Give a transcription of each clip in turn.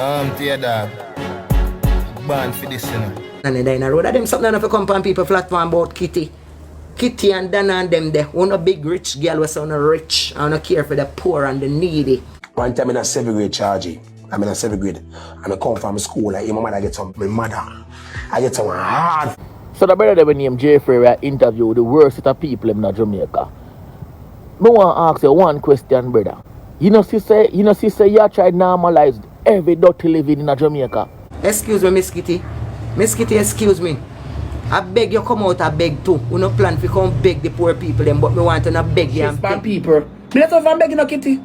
Dear dog. Born for this, you know. And then in a road, them something enough to come on people platform about Kitty. Kitty and Dana and them there. One a big rich girl was on a rich. I don't care for the poor and the needy. One time in a 7th grade charge. I'm in a 7th grade. And I come from school. Like, my mother get some, my mother. I get some hard. So the brother that named Jeffrey we interviewed the worst set of people in Jamaica. I want to ask you one question, brother. You know, sister, you tried normalize every dirty living in Jamaica. Excuse me, Miss Kitty. Miss Kitty, excuse me. I beg you come out, I beg too. We no plan to come beg the poor people them, but we want to not beg them. Bad people. Me not fan beg no Kitty.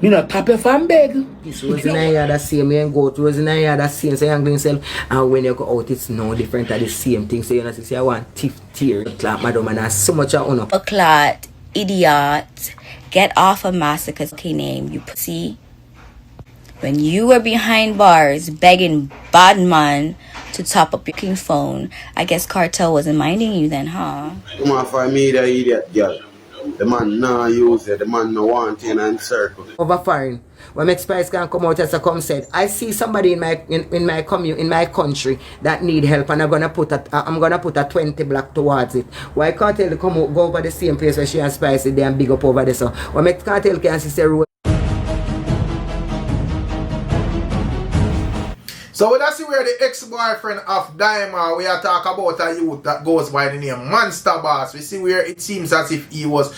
Me not tap your fan beg. This was in a year that same, you go to was in a year that same, so you angry yourself. And when you go out, it's no different at the same thing. So you know, say I want teeth tear. Clap, madam, and so much I honor. A clot, idiot, get off a massacre's name, you pussy. When you were behind bars begging bad man to top up your phone, I guess Kartel wasn't minding you then, huh? Come on for me, the idiot girl. The man no use it, the man no want in and circle. Over foreign, when Max Price can come out as a come said, I see somebody in my country that need help, and I'm gonna put a 20 black towards it. Why Kartel to come out, go over the same place where she and Spice they and big up over there? So when Max Kartel can see the road. So we see where the ex-boyfriend of Dyema, we are talking about a youth that goes by the name Monster Boss. We see where it seems as if he was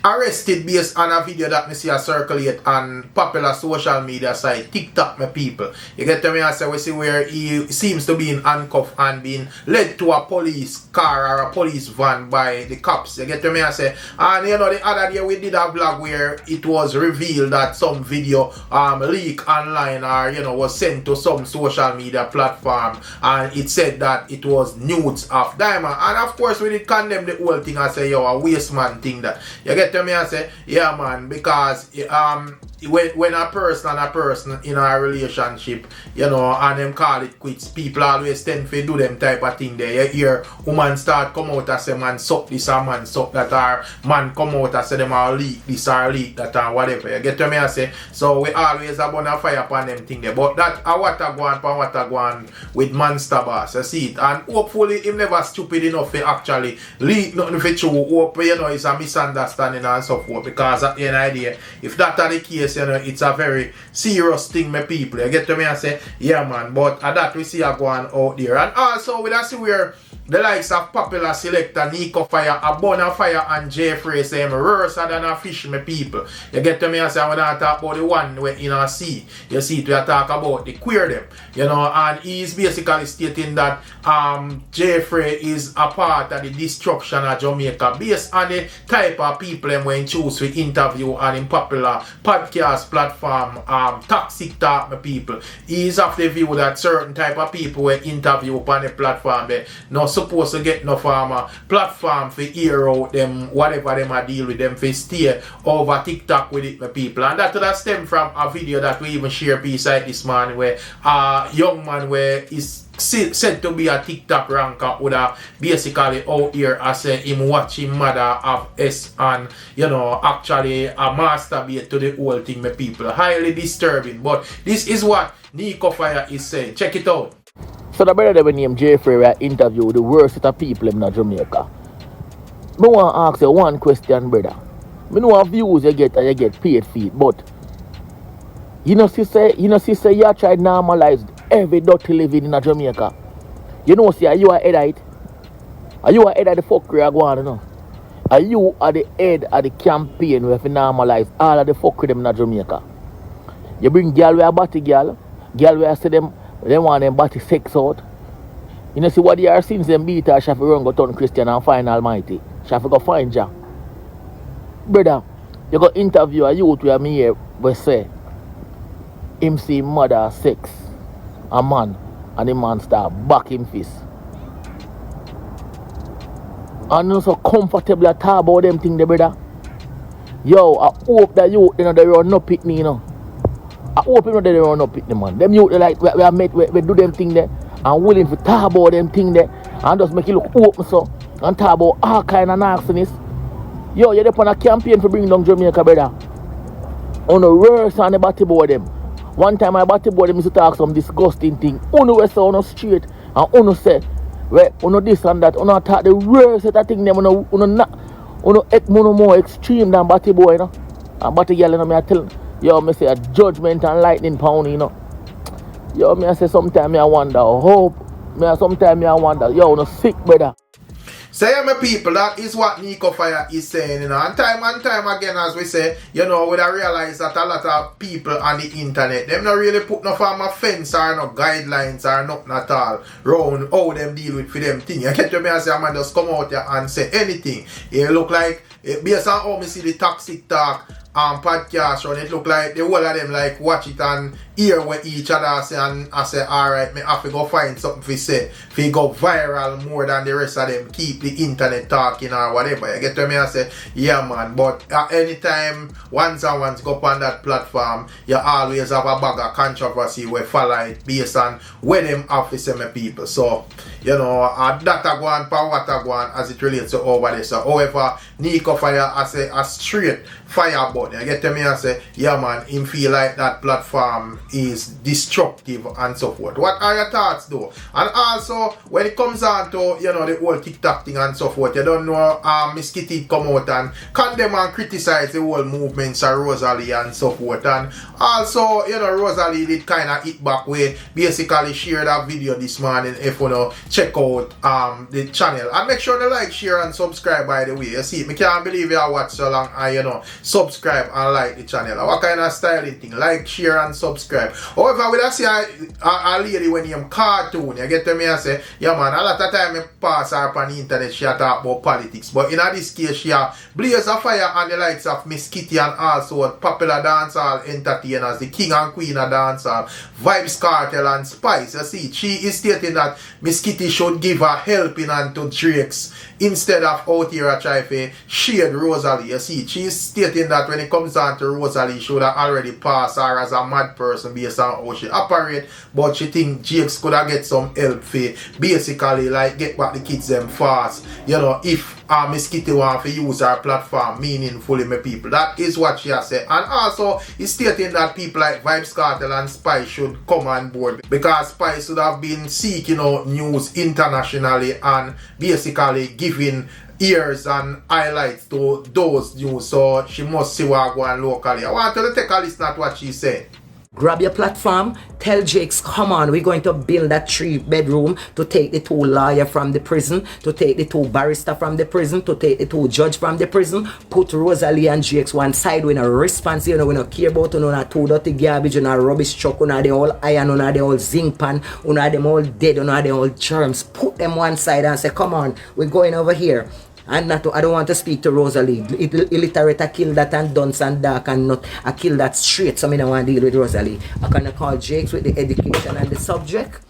arrested based on a video that me see a circulate on popular social media site TikTok, my people. You get to me? I say we see where he seems to be in handcuff and being led to a police car or a police van by the cops. You get to me? I say, and you know the other day we did a vlog where it was revealed that some video leaked online or you know was sent to some social media platform, and it said that it was nudes of Dyema. And of course we did condemn the whole thing and say yo, a waste man thing that. You get to me? I say, yeah man, because when a person in a relationship, you know, and them call it quits, people always tend to do them type of thing there. You hear woman start come out and say man suck this or man suck that, or man come out and say them all leak this or leak that or whatever. You get to me? I say, so we always have on a fire upon them thing there. But that what I go on with Monster Boss, you see it. And hopefully him never stupid enough to actually leak nothing for true. Hope you know it's a misunderstanding and so forth, because at the end of the day, if that are the case, you know, it's a very serious thing, my people. You get to me and say, yeah man, but that we see are going out there. And also we see where the likes of popular selector Nico Fire, a Bonafire and Jeffrey say I'm worse than a fish, my people. You get to me and say when I talk about the one where in a sea, you see it, we talk about the queer them, you know, and he's basically stating that Jeffrey is a part of the destruction of Jamaica based on the type of people them when choose to interview on in popular podcast platform Toxic Talk, my people. He's of the view that certain type of people will interview upon the platform they not supposed to get no farmer platform for hear out them whatever them a deal with them for stay over TikTok with it, my people. And that stem from a video that we even share beside this man where a young man where is said to be a TikTok ranker would have basically out here as him watching mother of S and you know actually a masturbate to the whole thing, my people. Highly disturbing, but this is what Nico Fire is saying. Check it out. So the brother that named Jeffrey we interviewed the worst set of people in Jamaica. I want to ask you one question, brother. I know what views you get and you get paid for it, but you sister, you tried normalize every dirty living in Jamaica. You know, see, are you a head of it? Are you a head of the fuckery I go on, you know? Are you at the head of the campaign where you normalize all of the fuckery them in Jamaica? You bring girl where a body girl where say them want them body sex out. You know, see what they are since them beat her, she have to run go turn Christian and find Almighty. She have to go find Jah. Brother, you go interview a youth where me here will say him see mother sex a man and the man start back him fist. And you so comfortable at talk about them thing there, brother. Yo, I hope that you know they run up it me, you know. I hope you know they run up it, man. Them youth like we are met we do them thing there and willing to talk about them thing there and just make it look open so and talk about all kind of nastiness. Yo, you're on a campaign for bring down Jamaica, brother. On the worst on the body board them. One time I batty boy them used to talk some disgusting thing. Uno we say uno straight and uno say where uno this and that, uno attack the worst set of thing them uno not uno more extreme than batty boy, you know. And batty girl, you know, me I tell yo, me say a judgment and lightning pound, you know. Yo, me I say sometimes I wonder hope. Sometimes I wonder, yo, uno sick, brother. So yeah, my people, that is what Nico Fire is saying, you know. And time again, as we say, you know, we realize that a lot of people on the internet, them not really put no form of fence or no guidelines or nothing at all round how them deal with for them thing. You get to me and say, man, just come out here and say anything. It look like, based on how me see the toxic talk podcast run, it look like the whole of them like watch it and hear what each other say, and I say, alright, me have to go find something to say, to go viral more than the rest of them, keep the internet talking or whatever. You get to me and say, yeah man, but at any time once go up on that platform, you always have a bag of controversy where follow it based on where them have to say my people. So, you know, that a go on, for what a go on as it relates to over there. So, however, Nico Fire as a straight fire button. You get to me and say, yeah man, him feel like that platform is destructive and so forth. What are your thoughts though? And also, when it comes on to, you know, the whole TikTok thing and so forth, you don't know, Miss Kitty come out and condemn and criticize the whole movements of Rosalie and so forth. And also, you know, Rosalie did kind of hit back where basically share that video this morning if you know, check out the channel. And make sure to like, share and subscribe by the way. You see, I can't believe you watch so long and you know, subscribe and like the channel. What kind of styling thing? Like, share and subscribe. However, with I see a lady when you cartoon, you get to me and say, yeah man, a lot of time I pass her up on the internet, she talk about politics. But in this case, she blaze a fire on the likes of Miss Kitty and also popular dancehall entertainers, the king and queen of dancehall, Vybz, Kartel and Spice. You see, she is stating that Miss Kitty should give her helping hand to Drake's instead of out here try to shade Rosalie. You see, she is stating that when it comes down to Rosalie, she would have already passed her as a mad person based on how she operate, but she think Jakes could have get some help for basically like get back the kids them fast, you know, if Miss Kitty want to use her platform meaningfully, my people. That is what she has said. And also, he's stating that people like Vybz, Kartel and Spice should come on board because Spice should have been seeking out news internationally and basically giving ears and highlights to those news. So she must see what go on locally. I want you to take a listen at what she said. Grab your platform, tell Jakes, come on, we're going to build that 3-bedroom to take the 2 lawyer from the prison, to take the 2 barrister from the prison, to take the 2 judge from the prison, put Rosalie and Jakes one side with a response, you know, we don't care about, you know, not 2 dirty garbage, you know, rubbish truck, you know, the whole iron, you know, the whole zinc pan, you know, them all dead, you know, the whole germs. Put them one side and say, come on, we're going over here. And not to, I don't want to speak to Rosalie. Illiterate, I kill that and dunce and dark and not, I kill that straight. So I don't want to deal with Rosalie. I can call Jakes with the education and the subject.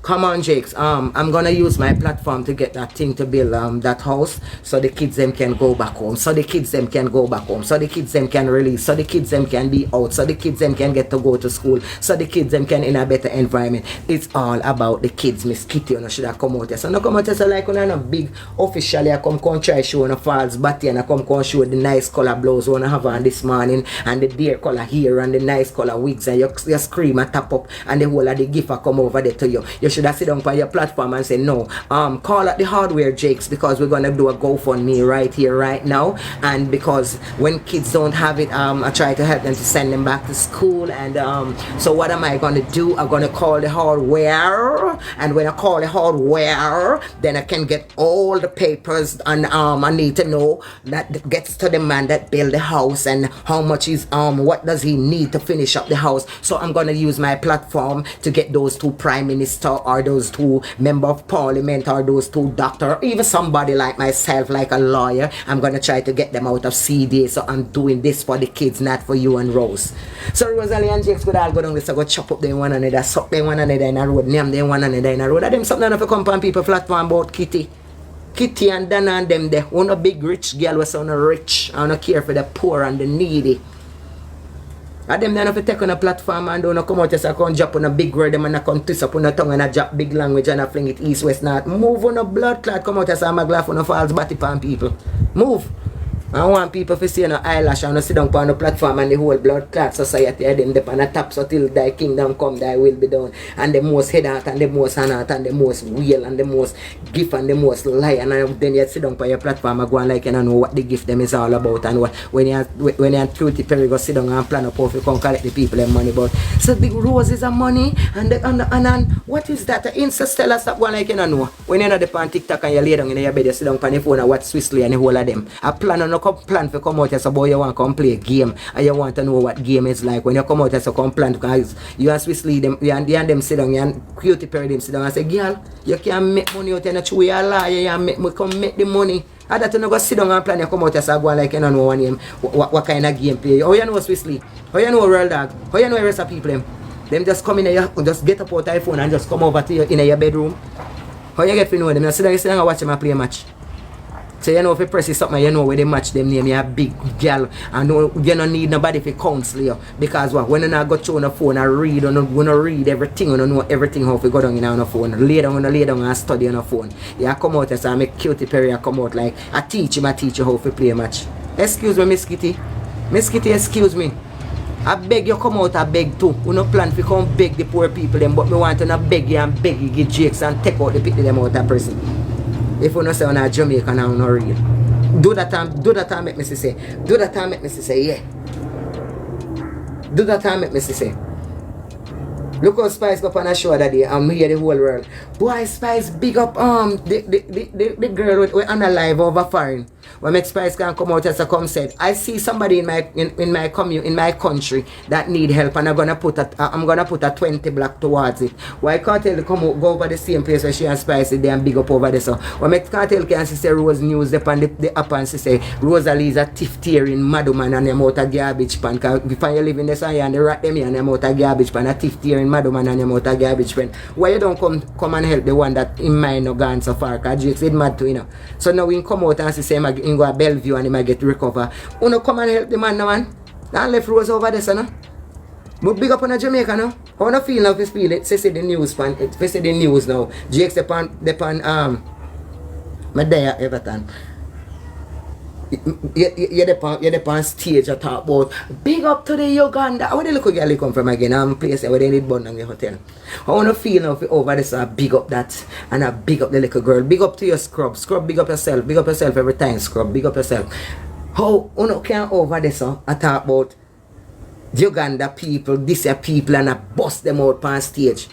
Come on, Jakes. I'm gonna use my platform to get that thing to build that house so the kids them can go back home. So the kids them can go back home. So the kids them can release. So the kids them can be out. So the kids them can get to go to school. So the kids them can in a better environment. It's all about the kids, Miss Kitty. You know, should have come out here. So no come out here so like when I'm big officially I come try show on a false body and I come show the nice color blouse when I have on this morning and the deer color hair and the nice color wigs and you scream and tap up and the whole of the gift come over there to you. You should have sit down on your platform and say no, call at the hardware Jakes because we're gonna do a GoFundMe right here right now, and because when kids don't have it, I try to help them to send them back to school. And so what am I gonna do? I'm gonna call the hardware, and when I call the hardware then I can get all the papers, and I need to know that gets to the man that built the house and how much is what does he need to finish up the house. So I'm gonna use my platform to get those 2 prime minister or those 2 member of parliament or those 2 doctor, or even somebody like myself, like a lawyer. I'm gonna try to get them out of CD. So I'm doing this for the kids, not for you and Rose. So Rosalie and Jakes could all go down this, I go chop up them one another, suck them one another in a road, name them one another in a road. And them something enough to come on people platform about Kitty and Dana and them there. One a big rich girl was on a rich, I don't care for the poor and the needy. And them have to take on a platform and don't come out just come drop on a big word, them and I come twist up on a tongue and I drop big language and I fling it east, west, north. Move on a blood clot, come out as a maglaugh on a false body pan people. Move. I want people to see no eyelash and sit down on the platform and the whole blood clot society them dep on the top so till thy kingdom come thy will be done. And the most head out and the most hand out and the most wheel and the most gift and the most lie and then you sit down on your platform and go and like you know what the gift them is all about and what when you Cutie Perry go sit down and plan up how to come collect the people them money but so the roses are money and what is that? The Instastellar stop going like you know when you're not on TikTok and you lay down in your bed you sit down on the phone and watch Swissley and the whole of them. I plan on plan for come out as a boy you want to come play a game and you want to know what game is like when you come out as a come plan because you and Swissley them you and them sit down and Cutie Perry them sit down and say girl you can't make money out and you a liar you make come make the money. I that you go sit down and plan you come out as a go like you don't know one name what kind of game play. How you know Swissley? How you know Real Dog? How you know the rest of people them just come in here just get up out of your phone and just come over to you in your bedroom. How you get to know them? You sit down and watch them play a match. So you know if you press something you know where they match them name you're a big girl and you don't need nobody to counsel you because what when you not go through on the phone and read you don't read everything you don't know everything how to go down in on the phone lay down and study on the phone you come out as I make Cutie Perry come out like I teach you how to play a match. Excuse me Miss Kitty excuse me I beg you come out I beg too we no plan to come beg the poor people them but me want to not beg you and beg you get jakes and take out the people them out of prison. If you don't say on a Jamaican now not real. Do that time make me say. Do that time make me say yeah. Do that time make me say. Look how Spice go up on a show that day and hear the whole world. Boy Spice big up the girl we on a live over foreign. When make Spice can come out as a come said, I see somebody in my country that need help and I'm gonna put a 20 black towards it. Why Kartel go over the same place where she and Spice is there and big up over there so when make Kartel can say Rose News upon the app and say Rosalie's a thief tearing madman and them out a garbage pan cause if you live in the sun and they rat them here and them out a garbage pan a thief tearing madman and them out a garbage pan. Why you don't come and help the one that in mind no gone so far cause Jake said mad to you know. So now we come out and say him go a Bellevue and he might get recover. Uno come and help the man now man. Don't left Rose over there so no. But big up on a Jamaica now. How wanna feel now if you feel it? Say the news pan say the news now. Jake's upon my day at Everton. You're the on stage I talk about big up to the Uganda. Where the little girl come from again? I'm place where they need bun on the hotel. I wanna feel now if you over this big up that and I big up the little girl. Big up to your scrub big up yourself every time scrub, big up yourself. How you can over this I talk about the Uganda people, this people and I bust them out on stage.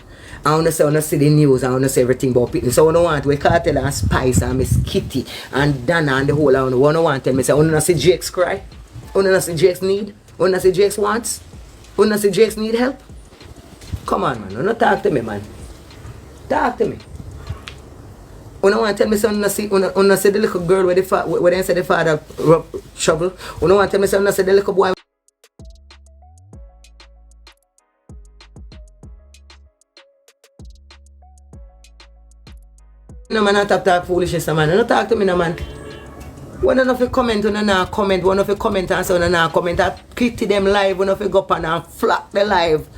I want to see the news, I want to see everything about people. So I don't want to Kartel and Spice and Miss Kitty and Dana and the whole I don't want to tell me say I want to see Jake's cry. I want to see Jake's need. I want to see Jake's wants. I want to see Jake's need help. Come on man, don't talk to me man. Talk to me. I don't want to tell me say I want to see the little girl where they say the father trouble. I don't want to tell me say I want to see the little boy. No man, I talk foolishness, man. Don't talk to me, no man. One of you comment, one of you comment and say, one comment. I critique them live, one of you go up and flap the live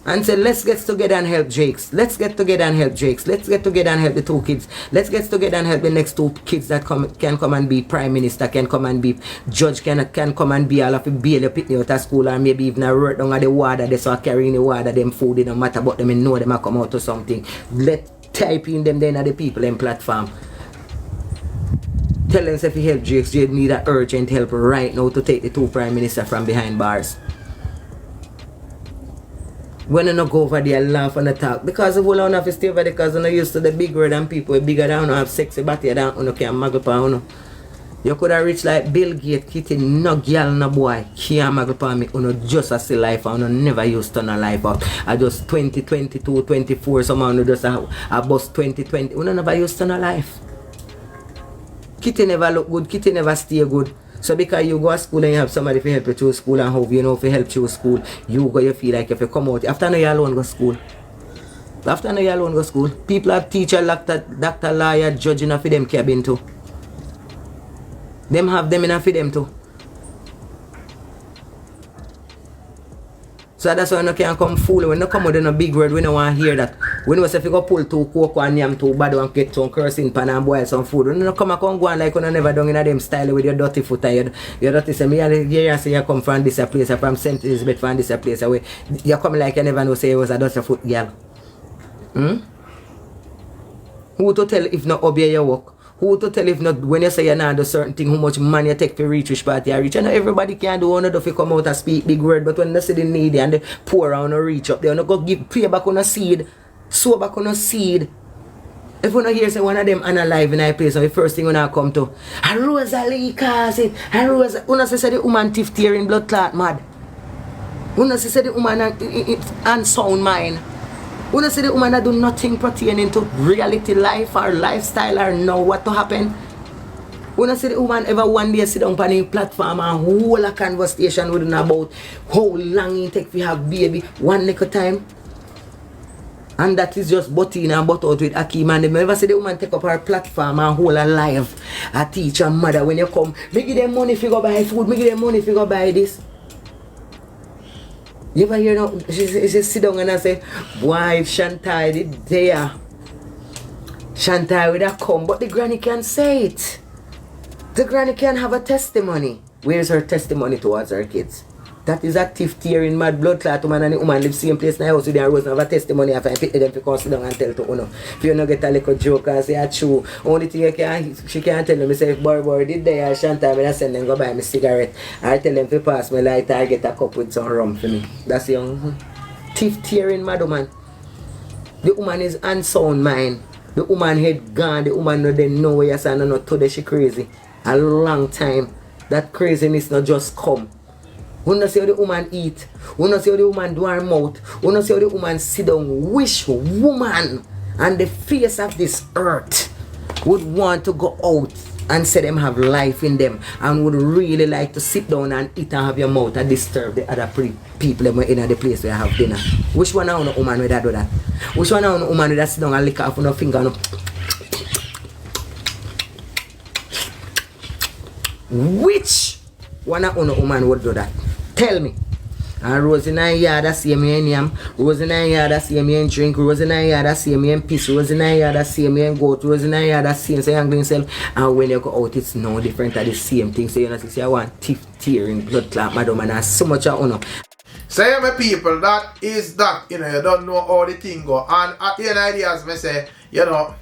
and say, let's get together and help Jakes. Let's get together and help Jakes. Let's get together and help the two kids. Let's get together and help the next two kids that can come and be prime minister, can come and be judge, can come and be all of the bail you pick me out of school and maybe even work down at the water, they so carrying the water, them food, it don't matter about them, and know them I come out to something. Type in them then at the people in platform. Tell them if you help Jakes, you need an urgent help right now to take the two prime minister from behind bars. When you not go over there laugh and talk because the whole lot of stay over there because you're not used to the big word and people bigger than have sexy body than you can muggle upon you. You could have reached like Bill Gates, Kitty, no girl, no boy, can't muggle upon me, you just a see life and you never used to turn a life out. I just 20, 22, 24, someone who just a bus 2020, you never used to turn a life. Kitty never look good, Kitty never stay good. So because you go to school and you have somebody to help you through school and hope you know if you help through school, you feel like if you come out, after no you alone go to school. After no you alone go to school. People have teacher, doctor, lawyer, judge enough for them cabin too. Them have them enough for them too. So that's why you can't come fool. When you come out in a big word, we don't want to hear that. When you say if you go pull 2 cocoa and yam 2 bad and get some cursing pan and boil some food, you don't come and go on like you never done in them style with your dirty foot and your dirty say me and say you come from this place from St. Elizabeth from this place away. You come like you never know say you was a dirty foot girl. Who to tell if not obey your work? Who to tell if not when you say you not do certain thing, how much money you take to reach which party you reach? I know everybody can do one of you come out and speak big word, but when they see the needy and they pour around and reach up, they don't go give pay back on a seed, sow back on a seed. If you don't hear say one of them unalive in a place, so the first thing when I come to, a Rosalie cause it, a Rosa, you know say the woman teeth tearing blood clot mad. You know say the woman and sound mind. You know say the woman that do nothing pertaining to reality life or lifestyle or know what to happen. You know say the woman ever one day sit down on a platform and hold a conversation with them about how long it take to have baby one little time. And that is just butting and butt out with Akeem, and they never see the woman take up her platform and hold her life. A teacher, mother, when you come, make them money if you go buy food, make them money if you go buy this. You ever hear no? She sit down and I say, boy, if Shantai did there, Shantai would have come, but the granny can't say it. The granny can have a testimony. Where's her testimony towards her kids? That is a teeth tearing mad blood clot woman and the woman live same place in the house with their rose and have a testimony after I pick them to come sit down and tell to Uno. If you don't get a little joke and say a true, only thing she can't tell them is say if boy did they or Shanta when I send them go buy me cigarette. I tell them to pass me lighter I get a cup with some rum for me. That's young teeth tearing mad woman. The woman is unsound mind. The woman head gone, the woman no then know where you say no today she crazy. A long time. That craziness not just come. We don't see how the woman eat. We don't see how the woman do her mouth. We don't see how the woman sit down. Wish woman and the face of this earth would want to go out and say them have life in them and would really like to sit down and eat and have your mouth and disturb the other people in the place where you have dinner. Which one of the woman would do that? Which one of the woman would sit down and lick off on her finger and which one of the woman would do that? Tell me. And Rose in a yard that see me in yam. Rose in a yard that see me in drink. Rose in a yard that see me in piss. Rose in a yard that see me in goat. Rose in a yard that see me in himself. And when you go out, it's no different than the same thing. So you know, say I want teeth tearing, blood clot, madam, and that's so much of honor. Say my people, that is that, you know, you don't know how the thing go. And at the end of the day, as I say, you know,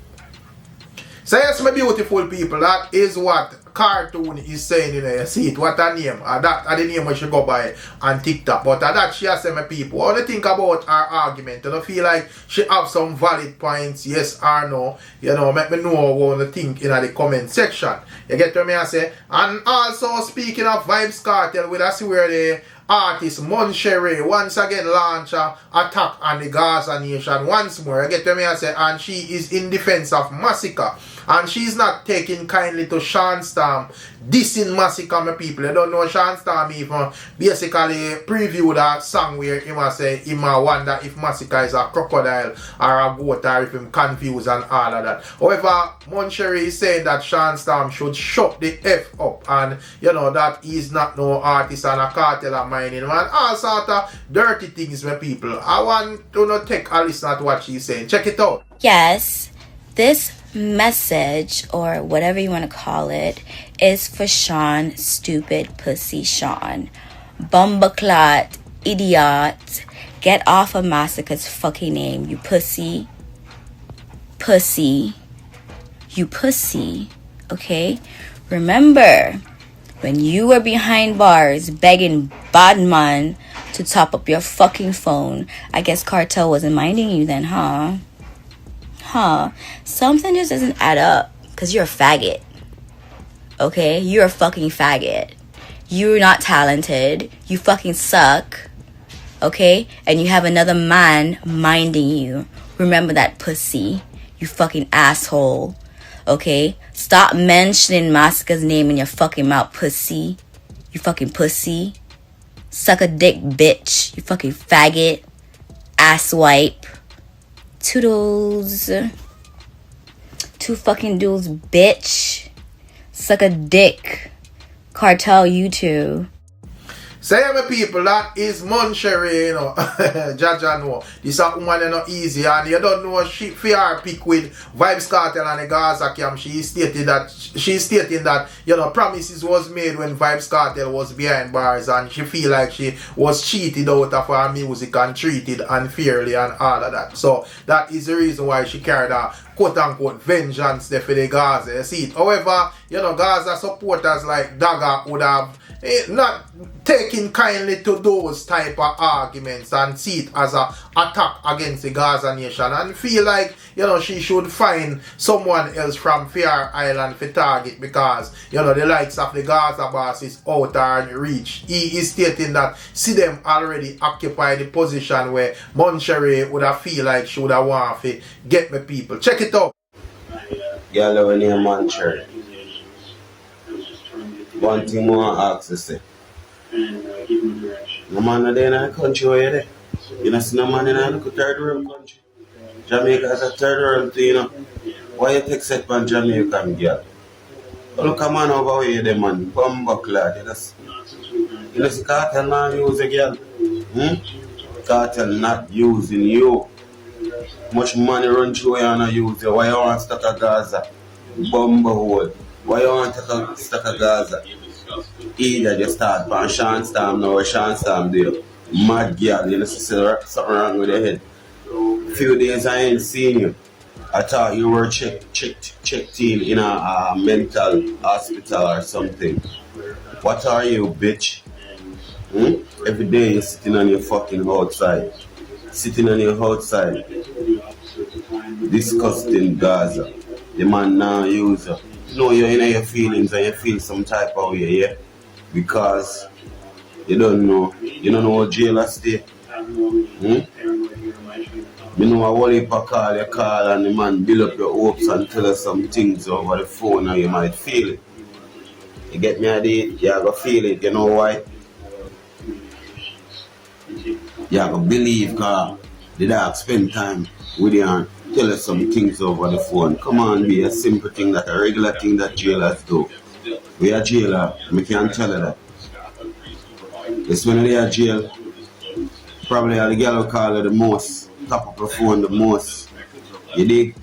say yes, my beautiful people, that is what Cartoon is saying, you know, you see it, what her name, that are the name we should go by on TikTok. But that she has said, my people, what do you think about her argument? You don't feel like she have some valid points, yes or no? You know, make me know what you think in the comment section. You get what I say? And also, speaking of Vybz Kartel, we see where the artist Moncherry once again launch an attack on the Gaza nation once more. You get what I say? And she is in defense of massacre. And she's not taking kindly to Shawn dissing massacre, my people. You don't know Shawn even basically previewed that song where he must say he might wonder if massacre is a crocodile or a goat or if him confused and all of that. However, Moncherry is saying that Shawn should shut the F up and you know that he's not no artist and a cartel of mining and all sort of dirty things, my people. I want to not take a listen to what she's saying. Check it out. Yes, this message, or whatever you want to call it, is for Shawn, stupid pussy Shawn. Bumbleclot, idiot, get off of Massacre's fucking name, you pussy. Pussy. You pussy. Okay? Remember, when you were behind bars begging Badman to top up your fucking phone, I guess Kartel wasn't minding you then, huh? Something just doesn't add up because you're a faggot. Okay? You're a fucking faggot. You're not talented. You fucking suck. Okay? And you have another man minding you. Remember that, pussy. You fucking asshole. Okay? Stop mentioning Massacre's name in your fucking mouth, pussy. You fucking pussy. Suck a dick, bitch. You fucking faggot. Asswipe. Toodles. 2 fucking dudes, bitch. Suck a dick. Kartel, you too. Say my people, that is Moncherry, you know. Jaja know. This a woman is not easy, and you don't know she fear pick with Vybz Kartel and the Gaza camp. She stating that you know promises was made when Vybz Kartel was behind bars, and she feel like she was cheated out of her music and treated unfairly and all of that. So that is the reason why she carried a quote unquote vengeance there for the Gaza. You see it. However, you know, Gaza supporters like Dagga would have not taking kindly to those type of arguments and see it as a attack against the Gaza nation and feel like, you know, she should find someone else from Fair Island for target because, you know, the likes of the Gaza boss is out and reach. He is stating that see them already occupy the position where Moncherry would have feel like she would have want to get me people. Check it out. Girl, when you're Moncherry. One thing more I ask to say. No man are there in the country where you're there. You know, see no man in a third world country. Jamaica is a third world thing, you know. Why you take set on Jamaican girl? Look a man over here, the man, bumbuckler. You know, see Kartel not use a girl. Kartel not using you. Much money run through you and not use you. Why you want to start a Gaza? Bumble. Why you want to start a Gaza? Either you start from Shawn Storm now or Shawn Storm there. Mad girl, you know, see something wrong with your head. Few days I ain't seen you. I thought you were checked in a mental hospital or something. What are you, bitch? Every day you're sitting on your fucking outside. Sitting on your outside. Disgusting Gaza. The man now use you. No, you're in your feelings and you feel some type of way, yeah? Because you don't know what jailer stay. You know a whole heap of call you call and the man build up your hopes and tell us some things over the phone and you might feel it. You get me idea? You're gonna feel it, you know why? You're gonna believe because the dog spend time with you and tell us some things over the phone. Come on, be a simple thing, that a regular thing that jailers do. We are jailer, we can't tell you that. It's when they are jail, probably all the girl will call you the most, top of the phone the most. You dig?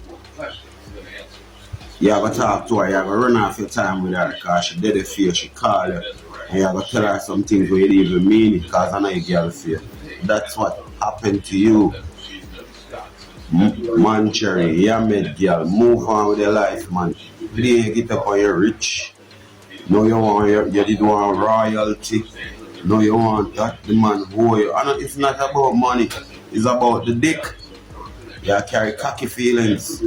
You have to talk to her, you have to run off your time with her because she did it for you, she call you. And you have to tell her some things where you didn't even mean it because I know you girl for you. That's what happened to you. Moncherry, Yamed girl, move on with your life, man. Play get up on your rich. No, you did want royalty. No, you want that the man who you. And it's not about money, it's about the dick. You carry cocky feelings.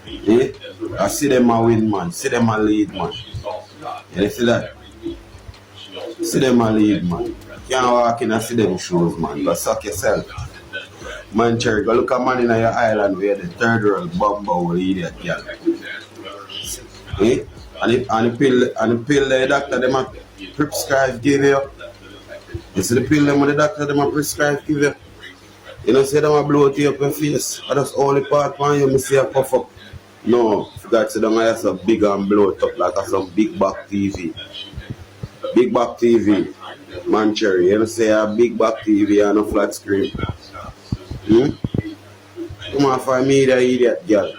Eh? I see them a win, man. See them a lead, man. You see that? See them a lead, man. You can't walk in and see them shoes, man. Go suck yourself. Moncherry, go look at man in your island where the third world bumbo will idiot girl. Eh? And the pill the doctor them a prescribe give you. You see the pill them the doctor them a prescribe give you. You know say them a blow to your face. I just only part one you me see a puff up. No, forgot to them I have some big and blow it up like a some big back TV. Big back TV. Moncherry, you know say a big back TV and a flat screen. Come on for me the idiot girl.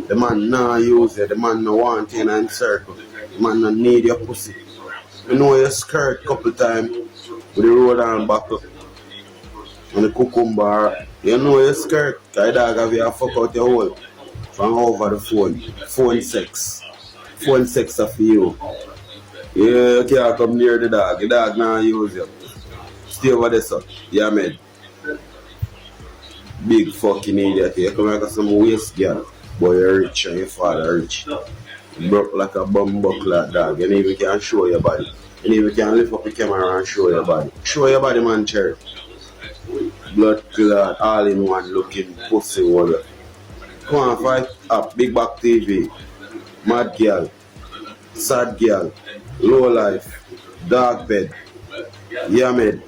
The man nah use it, the man no want you and circle. The man no need your pussy. You know your skirt couple times with the road and back up. And the cucumber. You know your skirt, cause dog have you fuck out your hole from over the phone. Phone sex. Phone sex of you. Yeah, you can't come near the dog nah use you. Stay over there, sir. Yeah, man. Big fucking idiot. You come like some waste girl. Boy, you're rich and your father rich. You broke like a bumbuckler dog. You even can show your body. You even can lift up the camera and show your body. Show your body, man, Cherry. Blood clot, all in one looking pussy water. Come on, fight up. Big back TV. Mad girl. Sad girl. Low life. Dark bed. Yeah, man.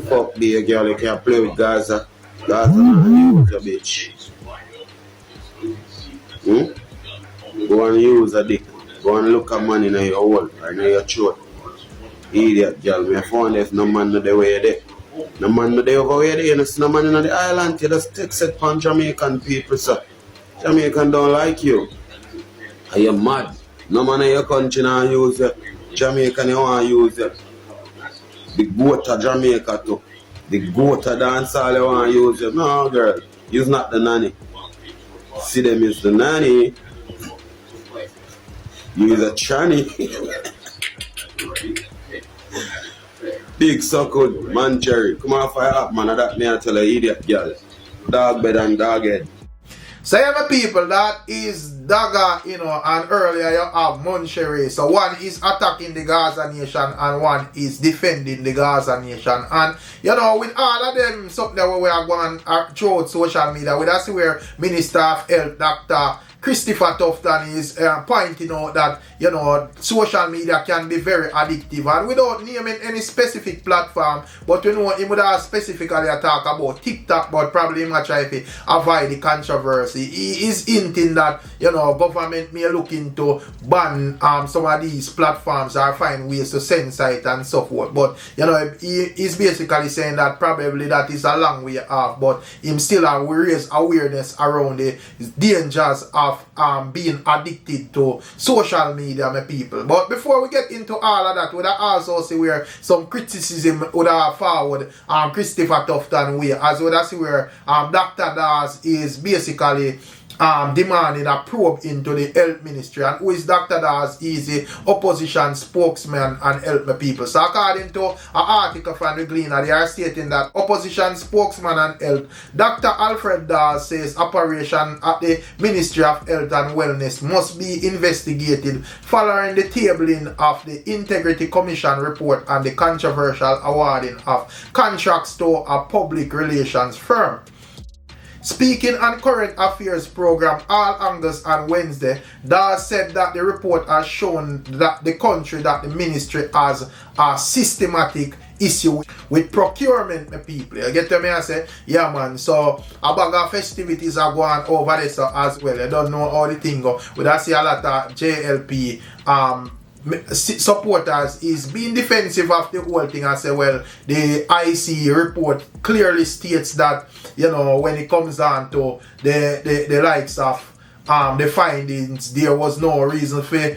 Fuck the girl. You can't play with Gaza. Gaza, man, use a bitch. Go and use a dick. Go and look at money in your hole or in your throat. Idiot girl, me phone if no man know the way there. No man know the over way there, you know, no man in the island, you just take set on Jamaican people, sir. Jamaican don't like you. Are you mad? No man in your country now use you. Jamaican you want to use you. The goat of Jamaica too. The goat of dancehall you want to use you. No girl, you's not the nanny. See them is the nanny. You is a tranny. Big suckle, man cherry. Come on fire up, man. That me I tell a idiot girl. Dog bed and dog head. So yeah, my people, that is Dagger, you know, and earlier you have Moncherry. So one is attacking the Gaza nation and one is defending the Gaza nation. And you know, with all of them something that we are going throughout social media, we see where Minister of Health, Dr. Christopher Tufton is pointing out that, you know, social media can be very addictive, and without naming any specific platform, but you know, he would have specifically talk about TikTok, but probably he might try to avoid the controversy. He is hinting that, you know, government may look into ban some of these platforms or find ways to censor it and so forth. But, you know, he is basically saying that probably that is a long way off, but him still raise awareness around the dangers of being addicted to social media, my people. But before we get into all of that, we also see where some criticism would have forward Christopher Tufton way, as well as where Dr. Dawes is basically demanding a probe into the health ministry. And who is Dr. Dawes? He is the opposition spokesman and help the people. So according to an article from the Gleaner, they are stating that opposition spokesman and health Dr. Alfred Dawes says operation at the Ministry of Health and Wellness must be investigated following the tabling of the Integrity Commission report and the controversial awarding of contracts to a public relations firm. Speaking on current affairs program All Angles on Wednesday, Dawes said that the report has shown that the country, that the ministry has a systematic issue with procurement, my people. You get to me? I say, yeah man, so a bag of festivities are going over there so as well. You don't know how the thing go. We don't see a lot of JLP supporters is being defensive of the whole thing and say, well, the IC report clearly states that, you know, when it comes down to the likes of the findings, there was no reason for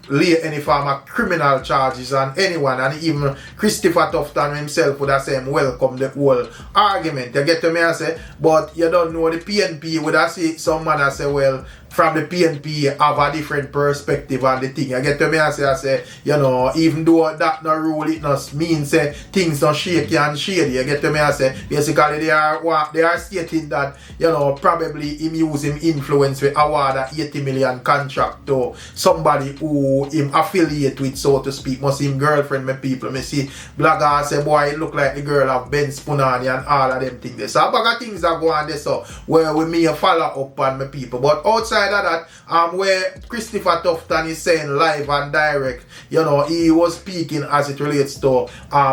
lay any form of criminal charges on anyone, and even Christopher Tufton himself would have said welcome the whole argument. You get to me, I say, but you don't know the PNP would have say some man I say, well, from the PNP have a different perspective on the thing. You get to me, I say, you know, even though that no rule, it not means say things don't shaky and shady. You get to me, I say, basically they are stating that, you know, probably him use him influence with award a 80 million contract to somebody who him affiliate with, so to speak. Must him girlfriend, my people. Me see blogger say, boy, it look like the girl of Ben Spunani and all of them things there. So a bag of things are going there, so where we may follow up on my people. But outside of that, where Christopher Tufton is saying live and direct, you know, he was speaking as it relates to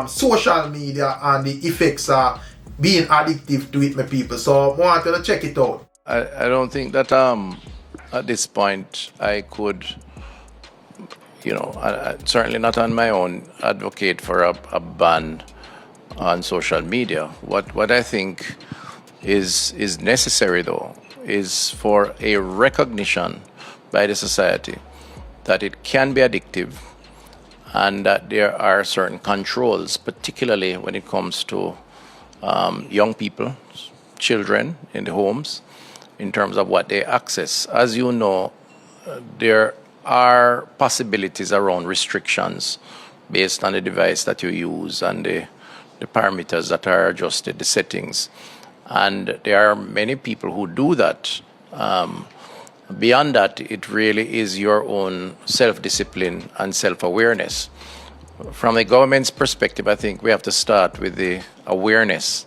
social media and the effects are being addictive to it, my people. So I want to check it out. I don't think that at this point I could, you know, certainly not on my own, advocate for a ban on social media. What I think is necessary, though, is for a recognition by the society that it can be addictive and that there are certain controls, particularly when it comes to young people, children in the homes, in terms of what they access. As you know, there are possibilities around restrictions based on the device that you use and the parameters that are adjusted, the settings. And there are many people who do that. Beyond that, it really is your own self-discipline and self-awareness. From the government's perspective, I think we have to start with the awareness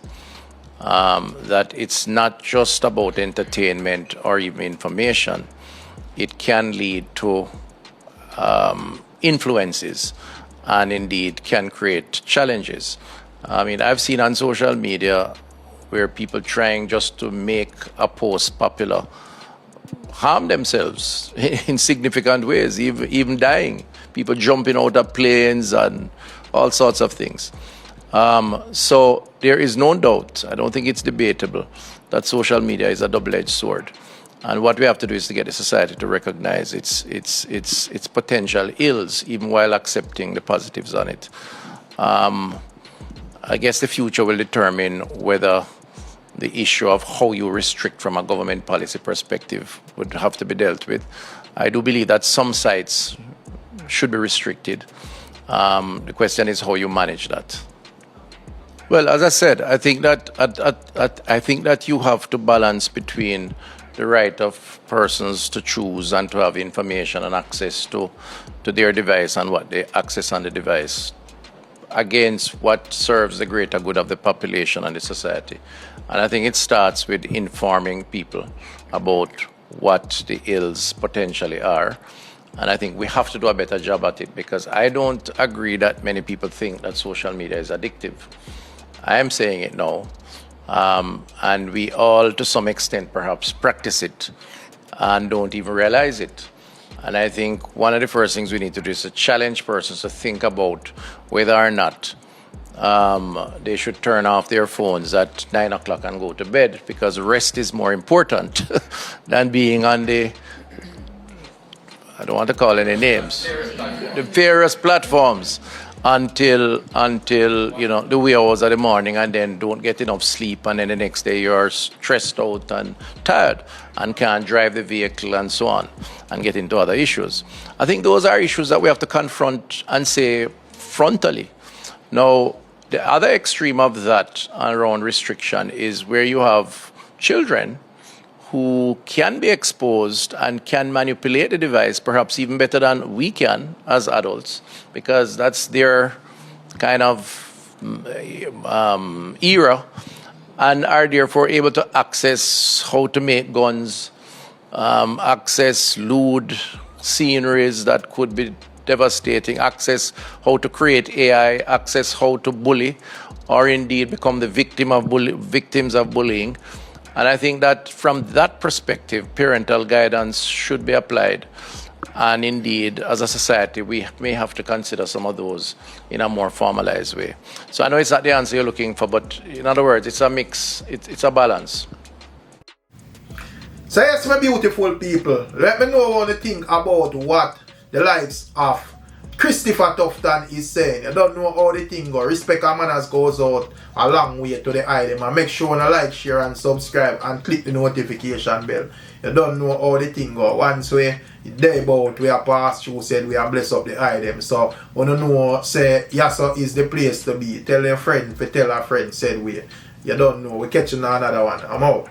that it's not just about entertainment or even information. It can lead to influences and indeed can create challenges. I mean, I've seen on social media where people trying just to make a post popular harm themselves in significant ways, even dying. people jumping out of planes and all sorts of things. So there is no doubt, I don't think it's debatable, that social media is a double-edged sword. And what we have to do is to get the society to recognize its potential ills, even while accepting the positives on it. I guess the future will determine whether the issue of how you restrict from a government policy perspective would have to be dealt with. I do believe that some sites should be restricted. The question is how you manage that. Well, as I said, I think that you have to balance between the right of persons to choose and to have information and access to their device and what they access on the device against what serves the greater good of the population and the society. And I think it starts with informing people about what the ills potentially are. And I think we have to do a better job at it, because I don't agree that many people think that social media is addictive. I am saying it now. And we all, to some extent, perhaps practice it and don't even realize it. And I think one of the first things we need to do is to challenge persons to think about whether or not they should turn off their phones at 9 o'clock and go to bed, because rest is more important than being on the, I don't want to call any names, the various platforms until the wee hours of the morning, and then don't get enough sleep, and then the next day you're stressed out and tired and can't drive the vehicle and so on, and get into other issues. I think those are issues that we have to confront and say frontally. Now, the other extreme of that around restriction is where you have children who can be exposed and can manipulate the device perhaps even better than we can as adults, because that's their kind of era, and are therefore able to access how to make guns, access lewd sceneries that could be devastating, access how to create AI, access how to bully, or indeed become the victims of bullying. And I think that from that perspective, parental guidance should be applied. And indeed, as a society, we may have to consider some of those in a more formalized way. So I know it's not the answer you're looking for, but in other words, it's a mix, it's a balance. So yes, my beautiful people, let me know what you think about what the likes of Christopher Tufton is saying. You don't know how the thing go. Respect and manners goes out a long way to the item. And make sure you like, share and subscribe and click the notification bell. You don't know how the thing go. Once we day about we are passed through, said we are blessed up the item. So when you know, say Yasa is the place to be. Tell your friend, if you tell a friend, said we. You don't know. We catch you on another one. I'm out.